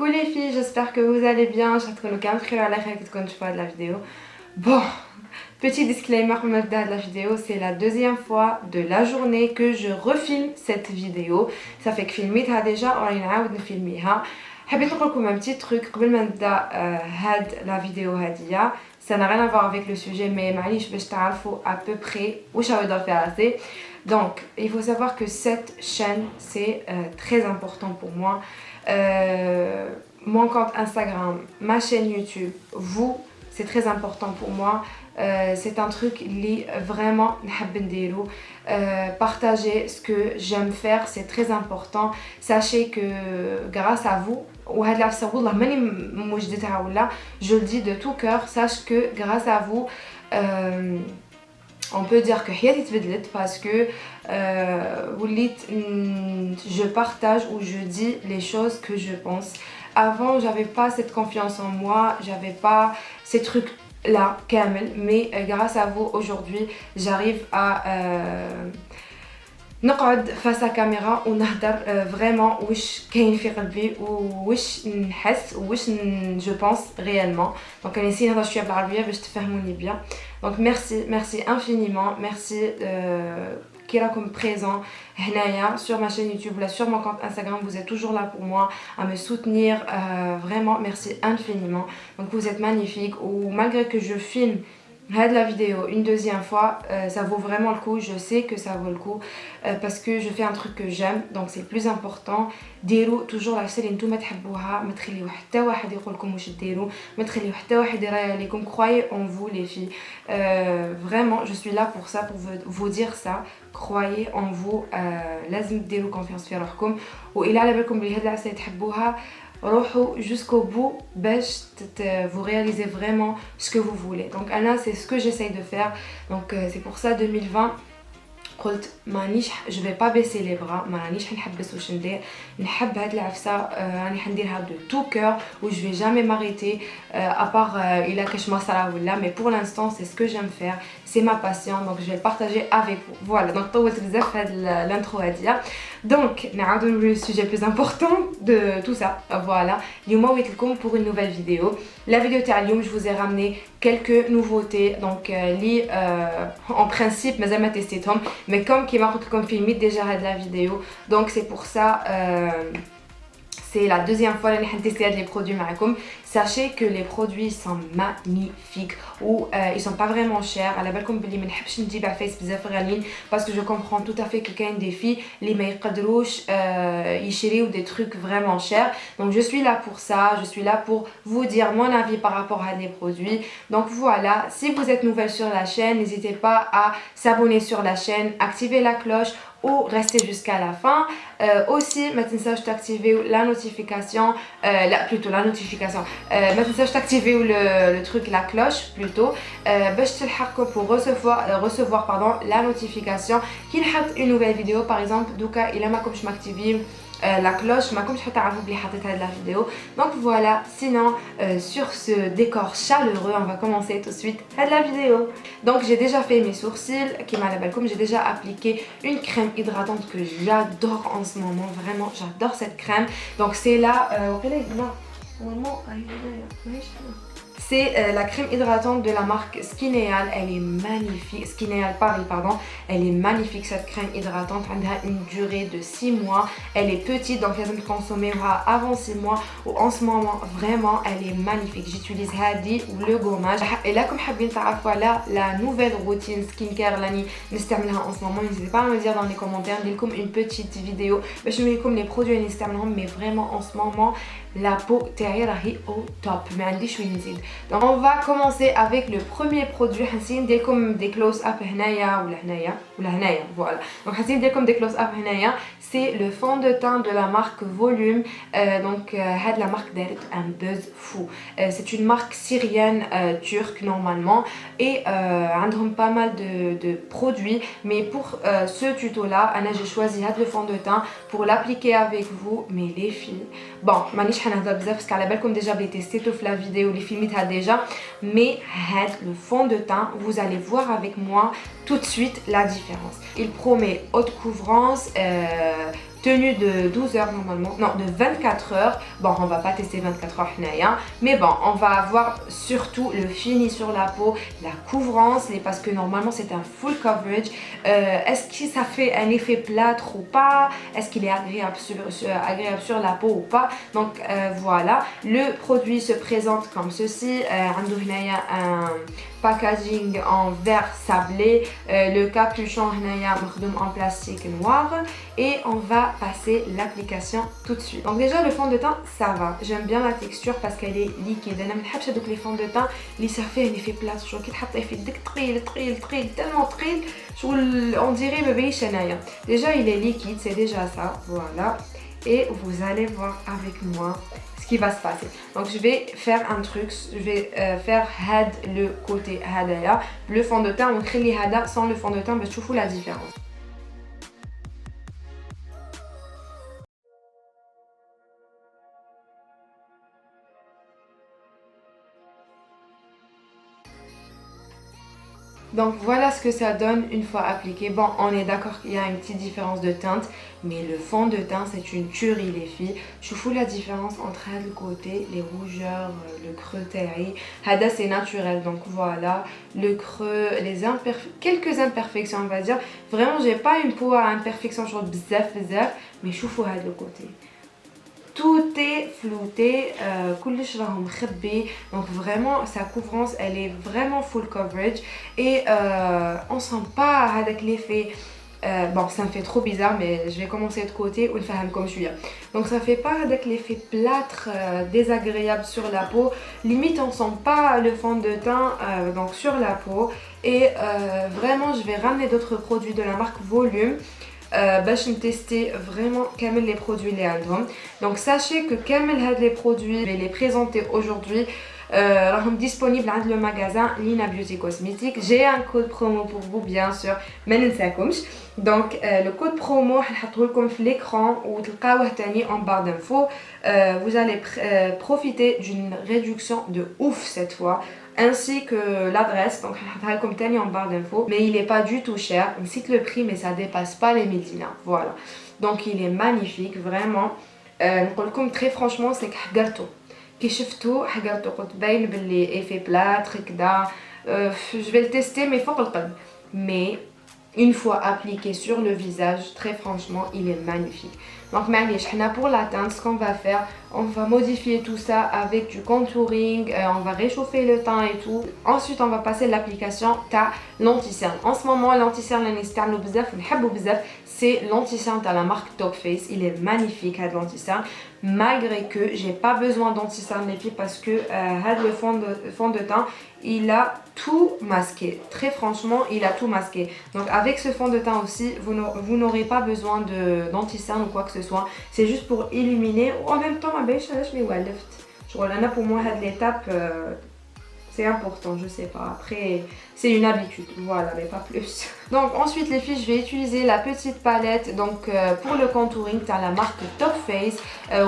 Coucou les filles, j'espère que vous allez bien. Je de la vidéo. Bon, petit disclaimer pour me de la vidéo, c'est la deuxième fois de la journée que je refilme cette vidéo. Ça fait que filmita déjà, on a une filmiha. حبيت نقول لكم un petit truc قبل ما نبدا هاد la vidéo هادية. Ça n'a rien à voir avec le sujet, mais معليش باش تعرفوا à peu près واش راهو يدور فيها راسي. Donc, il faut savoir que cette chaîne, c'est très important pour moi. Mon compte Instagram, ma chaîne YouTube, vous, c'est très important pour moi. C'est un truc qui vraiment partager ce que j'aime faire, c'est très important. Sachez que grâce à vous, je le dis de tout cœur, sache que grâce à vous, on peut dire que حياتي تبدلت parce que je partage ou je dis les choses que je pense. Avant, j'avais pas cette confiance en moi, j'avais pas ces trucs là كامل, mais grâce à vous aujourd'hui, j'arrive à نقعد face à caméra ونهدر vraiment واش كاين في قلبي وواش نحس وواش je pense réellement. Donc انا نسيت نهضر شويه بالعربيه باش تفهموني bien. Donc merci infiniment, merci qui راكم présent هنايا sur ma chaîne YouTube ou là sur mon compte Instagram. Vous êtes toujours là pour moi à me soutenir, vraiment merci infiniment. Donc vous êtes magnifiques, ou malgré que je filme la vidéo une deuxième fois, ça vaut vraiment le coup. Je sais que ça vaut le coup parce que je fais un truc que j'aime, donc c'est plus important. ديروا toujours la chose اللي نتوما تحبوها, ما تخليو حتى واحد يقول لكم واش ديروا, ما تخليو حتى واحد يراي عليكم. Croyez en vous les filles, vraiment je suis là pour ça, pour vous dire ça. Croyez en vous, لازم ديروا confiance في روحكم, وإلا على بالكم بلي هاد العسل تحبوها روحوا jusqu'au bout باش vous réalisez vraiment ce que vous voulez. Donc Anna, c'est ce que j'essaye de faire. Donc c'est pour ça 2020 قلت مانيش je vais pas baisser les bras, مانيش نحبس واش ندير. نحب هاد العفسه راني حنديرها de tout cœur, où je vais jamais m'arrêter à part الا كاش ما صرا ولا, mais pour l'instant c'est ce que j'aime faire, c'est ma passion, donc je vais le partager avec vous. Voilà, donc طولت بزاف هاد l'intro هاديه. Donc نعاودو le sujet plus important de tout ça. Voilà, اليوم ويت لكم pour une nouvelle vidéo. La vidéo تاع اليوم, je vous ai ramené quelques nouveautés, donc li en principe مازال ما تيستيتهم, mais comme qui m'a comme filmé déjà de la vidéo, donc c'est pour ça c'est la deuxième fois que je teste les produits معكم. Sachez que les produits sont magnifiques, ou ils sont pas vraiment chers. À la بالكم بلي ما نحبش نجيب عفايس بزاف غاليين, parce que je comprends tout à fait que كاين des filles اللي ما يقدروش يشريو des trucs vraiment chers. Donc je suis là pour ça, je suis là pour vous dire mon avis par rapport à les produits. Donc voilà, si vous êtes nouvelle sur la chaîne, n'hésitez pas à s'abonner sur la chaîne, activer la cloche ou rester jusqu'à la fin. Aussi, ما تنساوش d'activer la notification, plutôt la notification. ما تنساوش d'activer le truc, la cloche plutôt, باش تلحقكم pour recevoir la notification كي نحط une nouvelle vidéo. Par exemple, دوكا إلا ما كنتش m'activer la cloche, ما كنتش حتعرفوا بلي حطيت هاد la vidéo. Donc voilà, sinon sur ce décor chaleureux, on va commencer tout de suite هاد la vidéo. Donc j'ai déjà fait mes sourcils, كيما على بالكم j'ai déjà appliqué une crème hydratante que j'adore en ce moment, vraiment j'adore cette crème. Donc c'est là c'est la crème hydratante de la marque Skineal. Elle est magnifique. Skineal Paris, pardon. Elle est magnifique cette crème hydratante. Elle a une durée de 6 mois. Elle est petite, donc elle peut consommer avant 6 mois, ou en ce moment vraiment elle est magnifique. J'utilise Hadi ou le gommage. Et là, comme حابين تعرفوا la nouvelle routine skincare لاني نستعملها en ce moment, n'hésitez pas à me dire dans les commentaires. نديرلكم une petite vidéo باش نوريكم les produits اللي نستعملهم, mais vraiment en ce moment la peau تاعي راهي au top, ما عنديش وين نزيد. Donc on va commencer avec le premier produit. حنسي نديرلكم des close up هنايا ولا هنايا voilà. Donc حنسي نديرلكم des close up هنايا. C'est le fond de teint de la marque Volume. Donc la marque دارت un buzz fou. C'est une marque syrienne turque normalement, et عندهم pas mal de produits, mais pour ce tuto là j'ai choisi le fond de teint pour l'appliquer avec vous. Mais les filles, bon مانيش حنهضر بزاف parce qu'على بالكم déjà بلي تيستيتو في la vidéo اللي فيلميتها déjà, mais le fond de teint, vous allez voir avec moi tout de suite la différence. Il promet haute couvrance, tenue de 12 heures normalement, non de 24 heures. Bon, on va pas tester 24 heures, mais bon, on va avoir surtout le fini sur la peau, la couvrance, parce que normalement c'est un full coverage. Est-ce que ça fait un effet plâtre ou pas? Est-ce qu'il est agréable sur la peau ou pas? Donc voilà, le produit se présente comme ceci. Un packaging en verre sablé, le capuchon en plastique noir, et on va passer l'application tout de suite. Donc déjà le fond de teint ça va, j'aime bien la texture parce qu'elle est liquide. انا ما نحبش هذوك les fonds de teint اللي ça fait un effet plâtre, شغل كي تحطيه في يدك ثقيل tellement ثقيل شغل on dirait ما بيش انايا. Déjà il est liquide, c'est déjà ça, voilà. Et vous allez voir avec moi ce qui va se passer. Donc je vais faire un truc, je vais faire had le côté hadaya, le fond de teint, on crée les hada sans le fond de teint, mais je trouve la différence. Donc voilà ce que ça donne une fois appliqué. Bon, on est d'accord qu'il y a une petite différence de teinte, mais le fond de teint c'est une tuerie les filles. Je vous fous la différence entre le côté, les rougeurs, le creux taillé. Hada c'est naturel, donc voilà. Le creux, quelques imperfections on va dire. Vraiment j'ai pas une peau à imperfection genre bzaf, mais je vous fous le côté. Tout est flouté, donc vraiment sa couvrance elle est vraiment full coverage, et on sent pas avec l'effet. Bon, ça me fait trop bizarre, mais je vais commencer de côté ou le faire comme je suis. Donc ça fait pas avec l'effet plâtre désagréable sur la peau. Limite on sent pas le fond de teint donc sur la peau, et vraiment je vais ramener d'autres produits de la marque Volume. باش نتستي vraiment كامل les produits اللي عندهم. Donc sachez que كامل هاد les produits je vais les présenter aujourd'hui راهم disponibles عند le magasin Lina Beauty Cosmetics. J'ai un code promo pour vous bien sûr, ما ننساكمش. Donc le code promo هنحطه لكم في l'écran وتلقاوه تاني en barre d'infos. Vous allez profiter d'une réduction de ouf cette fois, ainsi que l'adresse. Donc comme tani en barre d'infos, mais il est pas du tout cher. On cite le prix mais ça dépasse pas les 1000 dinars. Voilà, donc il est magnifique vraiment. نقول لكم très franchement c'est حقرته كي شفتو حقرته قلت باين باللي effet plâtre كدا. Je vais le tester mais فوق القلب, mais une fois appliqué sur le visage, très franchement il est magnifique. Donc pour la teinte, ce qu'on va faire, on va modifier tout ça avec du contouring, on va réchauffer le teint et tout. Ensuite on va passer l'application ta l'anti-cerne. En ce moment l'anti-cerne c'est l'anti-cerne à la marque Top Face. Il est magnifique l'anti-cerne, malgré que j'ai pas besoin d'anti-cerne les filles parce que le fond de teint il a tout masqué. Très franchement il a tout masqué. Donc avec ce fond de teint aussi vous n'aurez pas besoin d'anti-cerne ou quoi que ce soit. C'est juste pour illuminer. En même temps pour moi l'étape c'est important, je sais pas, après c'est une habitude, voilà, mais pas plus. Donc ensuite les filles, je vais utiliser la petite palette donc pour le contouring à la marque Top Face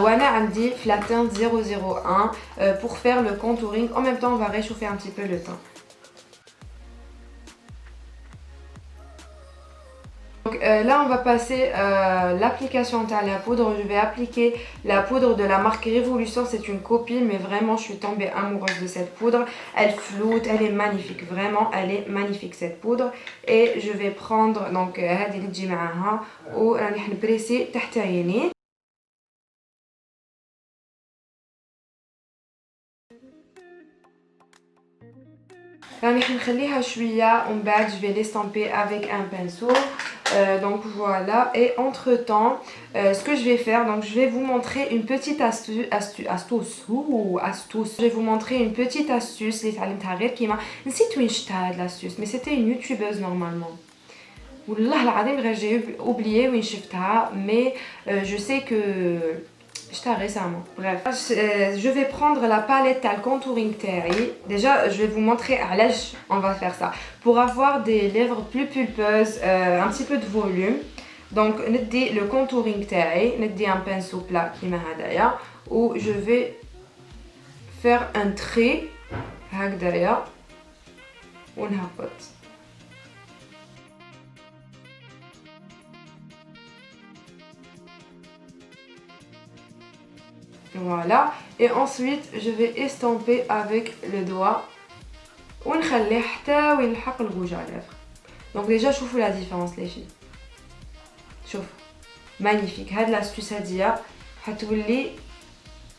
Wana Andi Flatin 001 pour faire le contouring. En même temps on va réchauffer un petit peu le teint. Donc là on va passer l'application à la poudre. Je vais appliquer la poudre de la marque Révolution, c'est une copie mais vraiment je suis tombée amoureuse de cette poudre. Elle floute, elle est magnifique, vraiment elle est magnifique cette poudre. Et je vais prendre donc هذه اللي تجي معاها وراني حنبريسي تحت عيني. راني حنخليها شويه ومن بعد je vais l'estomper avec un pinceau. Donc voilà, et entre temps ce que je vais faire, donc je vais vous montrer une petite astuce. Je vais vous montrer une petite astuce اللي تعلمتها غير كيما نسيت وين شفتها هاد l'astuce, mais c'était une youtubeuse normalement. والله العظيم غير j'ai oublié وين شفتها, mais je sais que j'étais récemment. Bref, je vais prendre la palette à contouring taille. Déjà, je vais vous montrer à l'âge on va faire ça pour avoir des lèvres plus pulpeuses, un petit peu de volume. Donc, le contouring taille, un pinceau plat qui m'a d'ailleurs, où je vais faire un trait, d'ailleurs, on a Voilà. Et ensuite, je vais estomper avec le doigt. ونخليه حتى ويلحق الغوج على لافغ. Donc déjà, شوفوا la différence les filles. شوف. Magnifique. هاد l'astuce هادية حتولي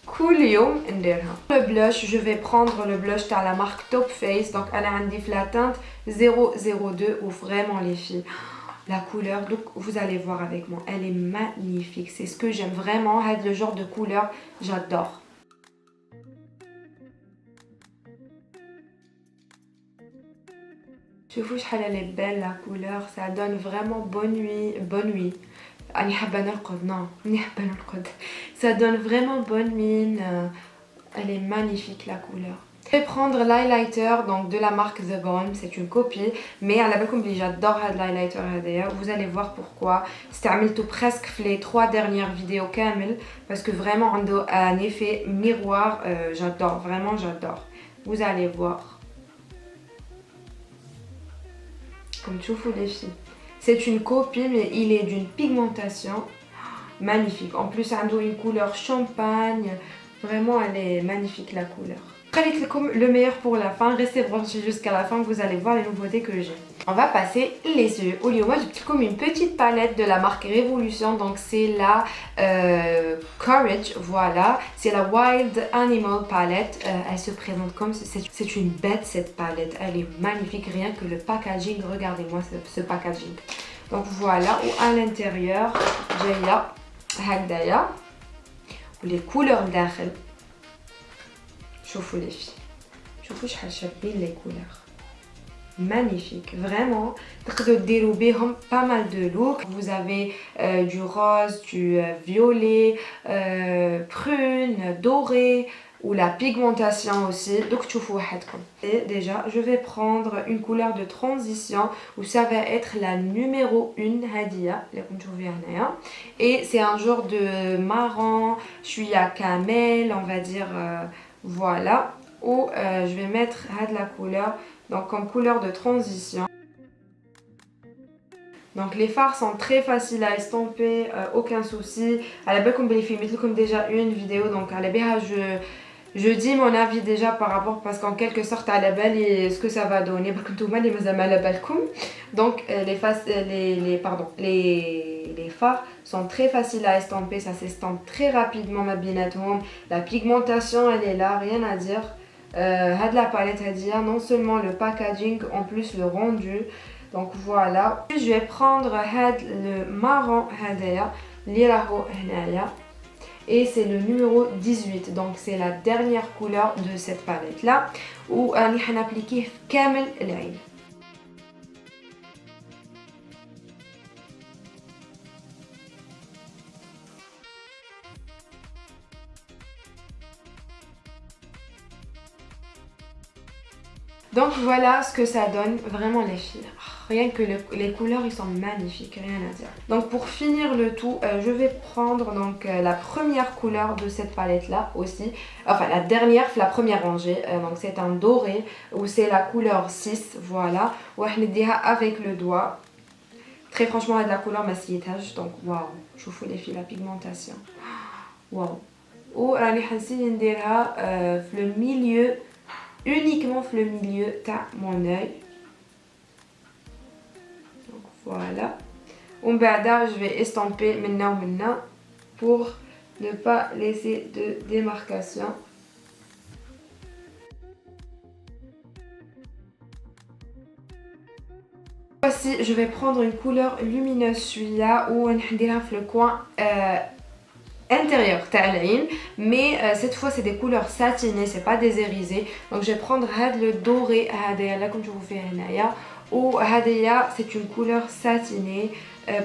كل يوم نديرها. Le blush, je vais prendre le blush تاع la marque Top Face. Donc elle a عندي في la teinte 002 ou vraiment les filles. La couleur, donc vous allez voir avec moi, elle est magnifique. C'est ce que j'aime vraiment. Le genre de couleur, j'adore. Je vous elle est belle la couleur. Ça donne vraiment bonne nuit. Bonne nuit. Non, ça donne vraiment bonne mine. Elle est magnifique la couleur. Je vais prendre l'highlighter donc de la marque The Balm, c'est une copie, mais à la belle j'adore l'highlighter. Vous allez voir pourquoi. C'était tout presque les 3 dernières vidéos kamel parce que vraiment un effet miroir, j'adore, vraiment j'adore. Vous allez voir. Comme tu vois les filles. C'est une copie mais il est d'une pigmentation magnifique. En plus, elle a une couleur champagne. Vraiment, elle est magnifique la couleur. Le meilleur pour la fin, restez branchés jusqu'à la fin, vous allez voir les nouveautés que j'ai. On va passer les yeux. Au lieu, moi j'ai comme une petite palette de la marque Révolution, donc c'est la Courage, voilà, c'est la Wild Animal Palette. Elle se présente comme c'est une bête cette palette, elle est magnifique, rien que le packaging, regardez-moi ce packaging. Donc voilà, ou à l'intérieur, j'ai هكذايا les couleurs داخل. شوفوا les filles, شوفوا شحال شابين les couleurs. Magnifique, vraiment. تقدروا ديروا بهم pas mal de looks. Vous avez du rose, du violet, prune, doré ou la pigmentation aussi. Donc تشوفوا وحدكم. Et déjà, je vais prendre une couleur de transition où ça va être la numéro 1 هادية اللي كنتو فيها هنايا. Et c'est un genre de marron, je suis à camel, on va dire voilà, où je vais mettre la couleur donc comme couleur de transition. Donc les fards sont très faciles à estomper, aucun souci. À la belle comme les filles, comme déjà une vidéo, donc à la belle je dis mon avis déjà par rapport parce qu'en quelque sorte à la belle et ce que ça va donner. Donc les fards sont très faciles à estomper, ça s'estompe très rapidement ma binatoum. La pigmentation elle est là, rien à dire. La palette non seulement le packaging, en plus le rendu. Donc voilà. Je vais prendre le marron et c'est le numéro 18. Donc c'est la dernière couleur de cette palette là où on va appliquer kamel l'œil. Donc voilà ce que ça donne, vraiment les filles. Rien que les couleurs, ils sont magnifiques, rien à dire. Donc pour finir le tout, je vais prendre donc la première couleur de cette palette là aussi. Enfin la dernière, la première rangée. Donc c'est un doré où c'est la couleur 6, voilà. Ou avec le doigt. Très franchement, elle a de la couleur massillage. Donc waouh, je vous fous les filles, la pigmentation. Waouh. Ou elle est le milieu. Uniquement le milieu de mon œil. Donc voilà. Je vais estomper maintenant pour ne pas laisser de démarcation. Voici, je vais prendre une couleur lumineuse, celui-là où on dirait le coin intérieur mais cette fois c'est des couleurs satinées, c'est pas des irisés. Donc je vais prendre le doré là comme je vous fais ou c'est une couleur satinée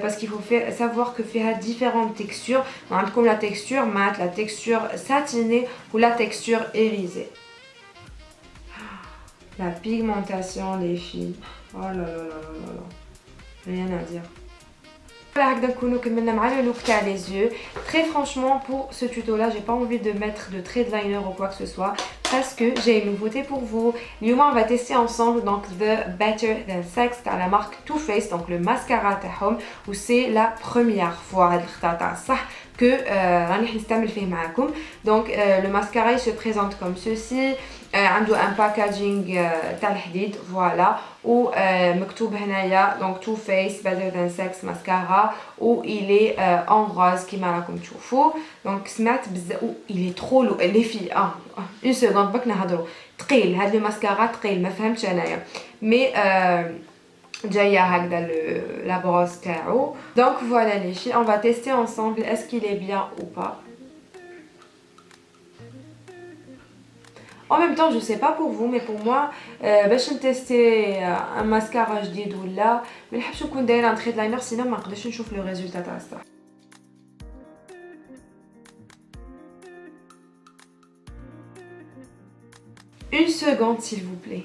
parce qu'il faut savoir que fait différentes textures, comme la texture mat, la texture satinée ou la texture irisée. La pigmentation les filles, oh là là là là là, rien à dire. Les yeux. Très franchement pour ce tuto là j'ai pas envie de mettre de trait de liner ou quoi que ce soit parce que j'ai une nouveauté pour vous. On va tester ensemble donc The Better Than Sex à la marque Too Faced, donc le mascara tahom où c'est la première fois que راني نستعمل فيه معاكم. دونك لو ماسكارا il se présente comme ceci. عنده un packaging تاع الحديد فوالا، و مكتوب هنايا دونك تو فيس better than sex mascara، و il est en rose كيما راكم تشوفوا. دونك سمعت بزاف il est trop lourd les filles. une seconde باك نهضروا. ثقيل هاد لو ماسكارا، ثقيل ما فهمتش انايا، مي جايه هكذا la brosse تاعو. دونك voilà les filles, on va tester ensemble est-ce qu'il est bien ou pas. En même temps, je sais pas pour vous, mais pour moi, باش نتستي un mascara جديد ولا ما نحبش نكون دايره un trait de liner sinon ما نقدرش نشوف le résultat تاع الصح. Une seconde s'il vous plaît.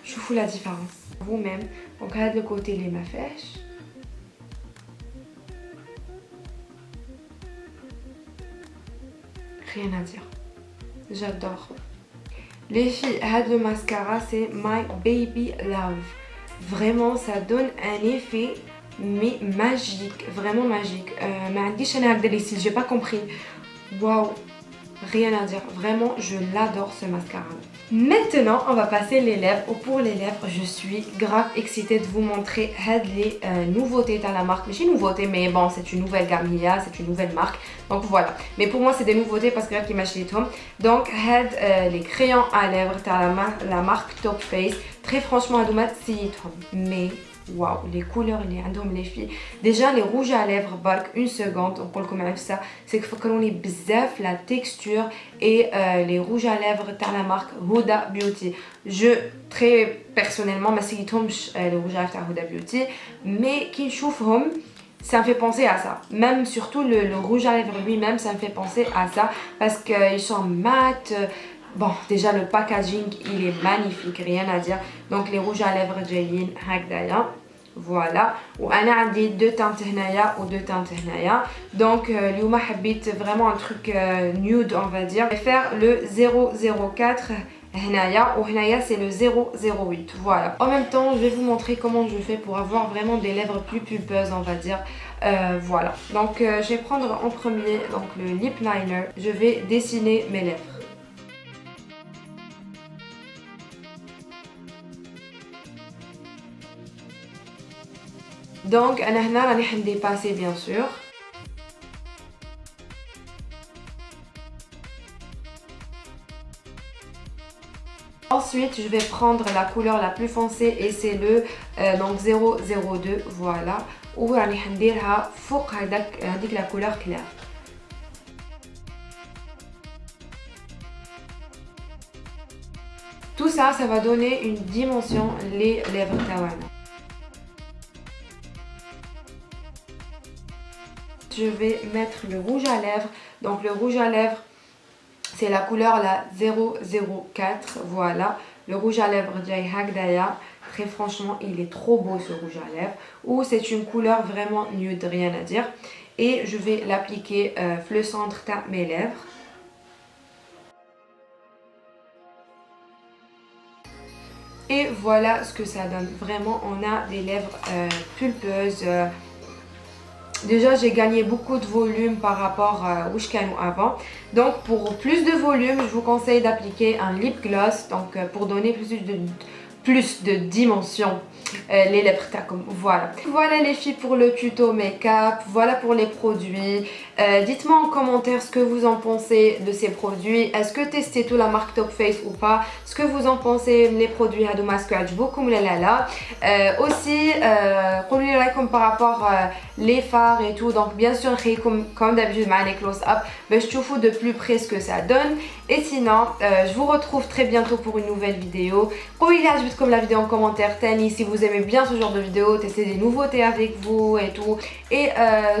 شوفوا la différence vous-même. Donc هاد le côté اللي ما فيهش. Rien à dire. J'adore. Les filles, le mascara c'est My Baby Love. Vraiment, ça donne un effet mais magique, vraiment magique. J'ai pas compris. Waouh, rien à dire. Vraiment, je l'adore ce mascara. Maintenant, on va passer les lèvres. Pour les lèvres, je suis grave excitée de vous montrer les nouveautés de la marque. Mais c'est une nouveauté, mais bon, c'est une nouvelle gamme, c'est une nouvelle marque. Donc voilà. Mais pour moi, c'est des nouveautés parce que là, qui m'achètent. Donc, les crayons à lèvres de la marque Top Face. Très franchement, mais waouh, les couleurs اللي عندهم les filles. Déjà les rouges à lèvres bark, une seconde, on peut comme ça, c'est que فكروني بزاف la texture et les rouges à lèvres de la marque Huda Beauty. Je très personnellement ما سيتهمش les rouges à lèvres de Huda Beauty, mais كي نشوفهم ça me fait penser à ça. Même surtout le rouge à lèvres lui-même, ça me fait penser à ça parce qu'ils sont mat. Bon, déjà le packaging il est magnifique, rien à dire. Donc les rouges à lèvres جايين هكذايا. Voilà. وانا عندي deux teintes هنايا و deux teintes هنايا. Donc اليوم حبيت vraiment un truc nude on va dire. Je vais faire le 004 هنايا و هنايا c'est le 008. Voilà. En même temps, je vais vous montrer comment je fais pour avoir vraiment des lèvres plus pulpeuses on va dire. Voilà. Donc je vais prendre en premier donc le lip liner. Je vais dessiner mes lèvres. Donc انا هنا راني حنديباسي bien sûr. Ensuite, je vais prendre la couleur la plus foncée et c'est le donc 002 voilà. و راني حنديرها فوق هذيك la couleur claire. Tout ça, ça va donner une dimension les lèvres تاعنا. Je vais mettre le rouge à lèvres. Donc le rouge à lèvres, c'est la couleur la 004. Voilà. Le rouge à lèvres Jai Hagdaya. Très franchement, il est trop beau ce rouge à lèvres. Ou c'est une couleur vraiment nude, rien à dire. Et je vais l'appliquer le centre de mes lèvres. Et voilà ce que ça donne. Vraiment, on a des lèvres pulpeuses. Déjà, j'ai gagné beaucoup de volume par rapport à Wishkano avant. Donc, pour plus de volume, je vous conseille d'appliquer un lip gloss. Donc, pour donner plus de dimension les lèvres تاعكم. Voilà les filles pour le tuto make-up. Voilà pour les produits. Dites-moi en commentaire ce que vous en pensez de ces produits. Est-ce que testez tout la marque Top Face ou pas? Ce que vous en pensez les produits هادوما اسكو عجبوكم ولا لا. Aussi قولوا لي رايكم par rapport les fards et tout. Donc bien sûr نخليكم comme d'habitude مع les close up باش تشوفوا de plus près ce que ça donne. Et sinon je vous retrouve très bientôt pour une nouvelle vidéo. قولوا لي عجبتكم la vidéo en commentaire تاني. Si vous aimez bien ce genre de vidéo, testez des nouveautés avec vous et tout. Et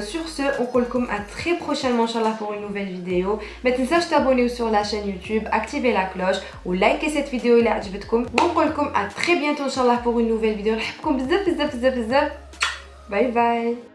sur ce, on نقولكم à très prochainement inchallah pour une nouvelle vidéo. ما تنساش t'abonner sur la chaîne YouTube, activer la cloche ou liker cette vidéo اللي عجبتكم. ونقولكم à très bientôt inchallah pour une nouvelle vidéo. نحبكم بزاف بزاف بزاف بزاف. Bye bye.